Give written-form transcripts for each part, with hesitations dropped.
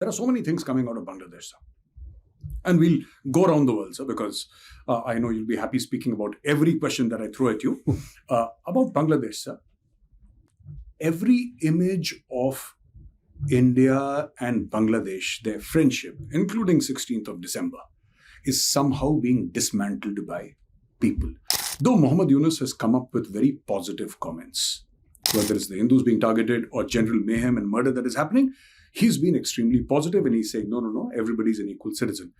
There are so many things coming out of Bangladesh, sir. And we'll go around the world, sir, because I know you'll be happy speaking about every question that I throw at you. About Bangladesh, sir. Every image of India and Bangladesh, their friendship, including 16th of December, is somehow being dismantled by people. Though Muhammad Yunus has come up with very positive comments, whether it's the Hindus being targeted or general mayhem and murder that is happening, he's been extremely positive and he's saying, no, everybody's an equal citizen.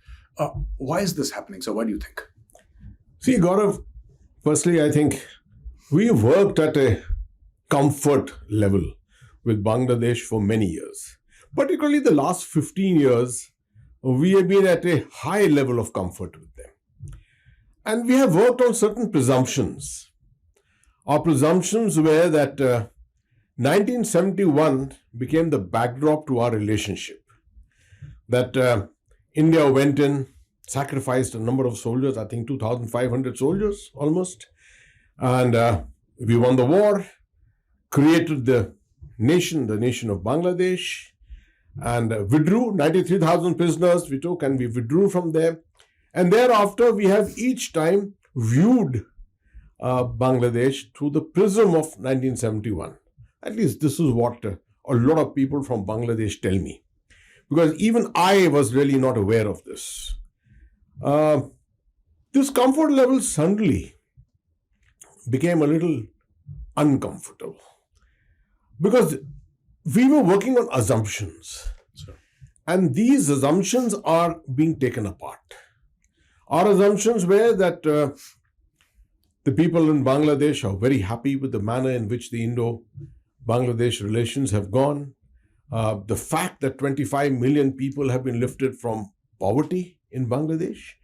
Why is this happening, sir? What do you think? See, Gaurav, firstly, I think we've worked at a comfort level with Bangladesh for many years. Particularly the last 15 years, we have been at a high level of comfort with them. And we have worked on certain presumptions. Our presumptions were that 1971 became the backdrop to our relationship. That India went in, sacrificed a number of soldiers, I think 2,500 soldiers almost. And we won the war, created the nation of Bangladesh, and withdrew. 93,000 prisoners we took and we withdrew from there. And thereafter, we have each time viewed Bangladesh through the prism of 1971. At least this is what a lot of people from Bangladesh tell me. Because even I was really not aware of this. This comfort level suddenly became a little uncomfortable. Because we were working on assumptions. Sure. And these assumptions are being taken apart. Our assumptions were that the people in Bangladesh are very happy with the manner in which the Indo-Bangladesh relations have gone. The fact that 25 million people have been lifted from poverty in Bangladesh.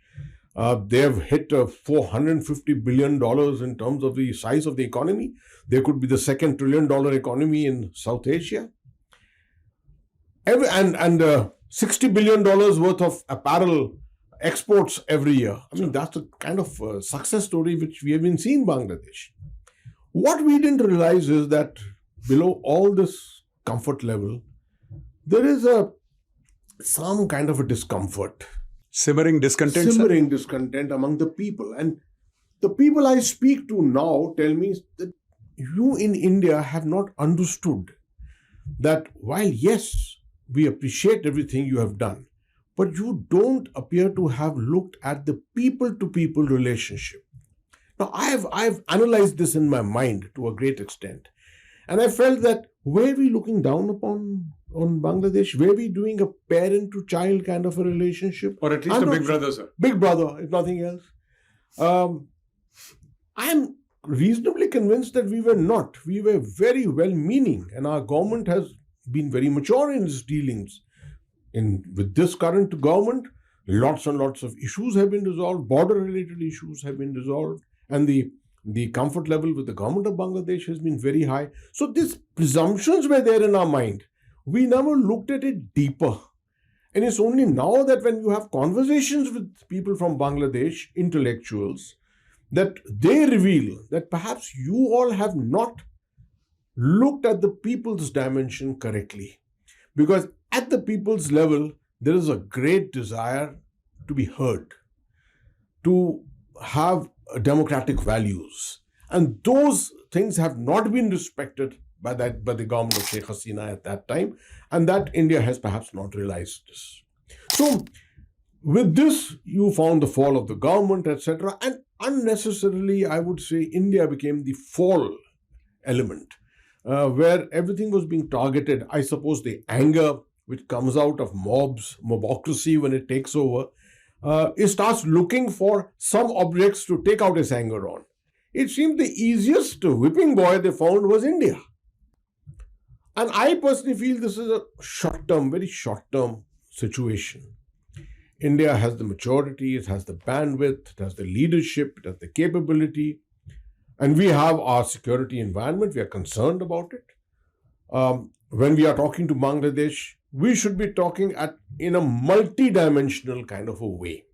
They have hit $450 billion in terms of the size of the economy. They could be the second $1 trillion economy in South Asia. And $60 billion worth of apparel exports every year. I mean, that's the kind of success story which we have been seeing in Bangladesh. What we didn't realize is that below all this comfort level, there is some kind of a discomfort. Simmering discontent, Simmering discontent among the people. And the people I speak to now tell me that you in India have not understood that while, yes, we appreciate everything you have done, but you don't appear to have looked at the people-to-people relationship. Now, I've analyzed this in my mind to a great extent. And I felt that were we looking down upon on Bangladesh? Were we doing a parent-to-child kind of a relationship? Or at least a big brother, sir. Big brother, if nothing else. I'm reasonably convinced that we were not. We were very well-meaning, and our government has been very mature in its dealings. With this current government, lots and lots of issues have been resolved, border-related issues have been resolved, and the comfort level with the government of Bangladesh has been very high. So these presumptions were there in our mind. We never looked at it deeper. And it's only now that when you have conversations with people from Bangladesh, intellectuals, that they reveal that perhaps you all have not looked at the people's dimension correctly. Because at the people's level, there is a great desire to be heard, to have democratic values. And those things have not been respected by the government of Sheikh Hasina at that time, and that India has perhaps not realized this. So, with this, you found the fall of the government, etc. And unnecessarily, I would say, India became the fall element, where everything was being targeted. I suppose the anger which comes out of mobocracy when it takes over, it starts looking for some objects to take out its anger on. It seemed the easiest whipping boy they found was India. And I personally feel this is a short-term, very short-term situation. India has the maturity, it has the bandwidth, it has the leadership, it has the capability, and we have our security environment. We are concerned about it. When we are talking to Bangladesh, we should be talking in a multi-dimensional kind of a way.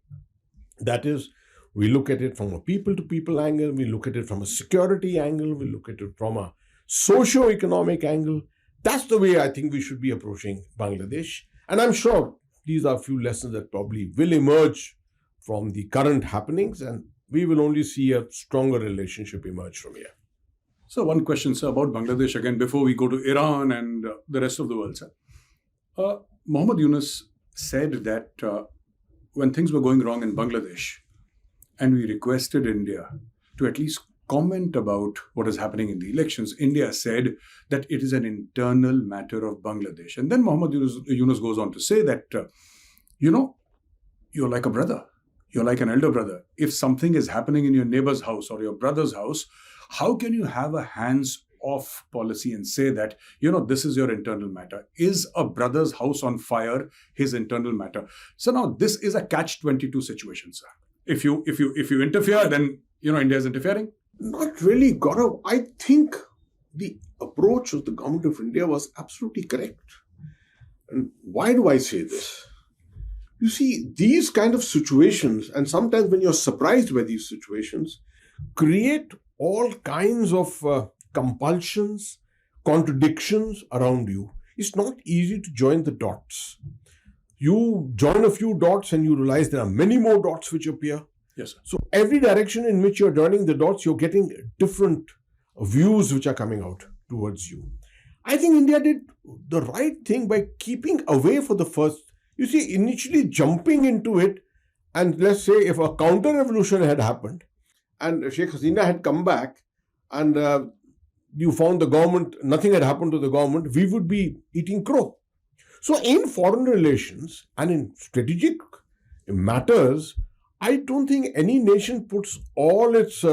That is, we look at it from a people-to-people angle, we look at it from a security angle, we look at it from a socio-economic angle. That's the way I think we should be approaching Bangladesh. And I'm sure these are a few lessons that probably will emerge from the current happenings, and we will only see a stronger relationship emerge from here. So one question, sir, about Bangladesh again before we go to Iran and the rest of the world, sir. Mohammed Yunus said that when things were going wrong in Bangladesh and we requested India to at least comment about what is happening in the elections, India said that it is an internal matter of Bangladesh. And then Mohammed Yunus goes on to say that, you're like a brother. You're like an elder brother. If something is happening in your neighbor's house or your brother's house, how can you have a hands-off policy and say that, this is your internal matter? Is a brother's house on fire his internal matter? So now this is a catch-22 situation, sir. If you interfere, then, India is interfering? Not really, Gaurav. I think the approach of the government of India was absolutely correct. And why do I say this? You see, these kind of situations, and sometimes when you're surprised by these situations, create all kinds of compulsions, contradictions around you. It's not easy to join the dots. You join a few dots and you realize there are many more dots which appear. Yes, sir. So every direction in which you're joining the dots, you're getting different views which are coming out towards you. I think India did the right thing by keeping away for the first. You see, initially jumping into it, and let's say if a counter-revolution had happened and Sheikh Hasina had come back and you found the government, nothing had happened to the government, we would be eating crow. So in foreign relations and in strategic matters, I don't think any nation puts all its,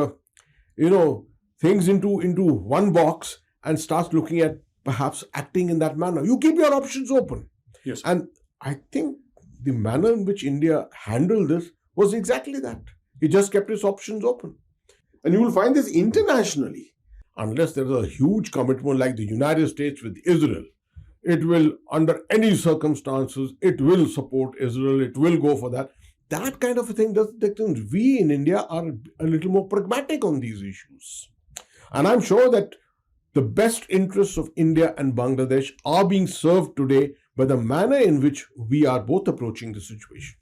things into one box and starts looking at perhaps acting in that manner. You keep your options open. Yes. And I think the manner in which India handled this was exactly that. It just kept its options open. And you will find this internationally. Unless there is a huge commitment like the United States with Israel, it will, under any circumstances, it will support Israel, it will go for that. That kind of a thing doesn't. We in India are a little more pragmatic on these issues. And I'm sure that the best interests of India and Bangladesh are being served today by the manner in which we are both approaching the situation.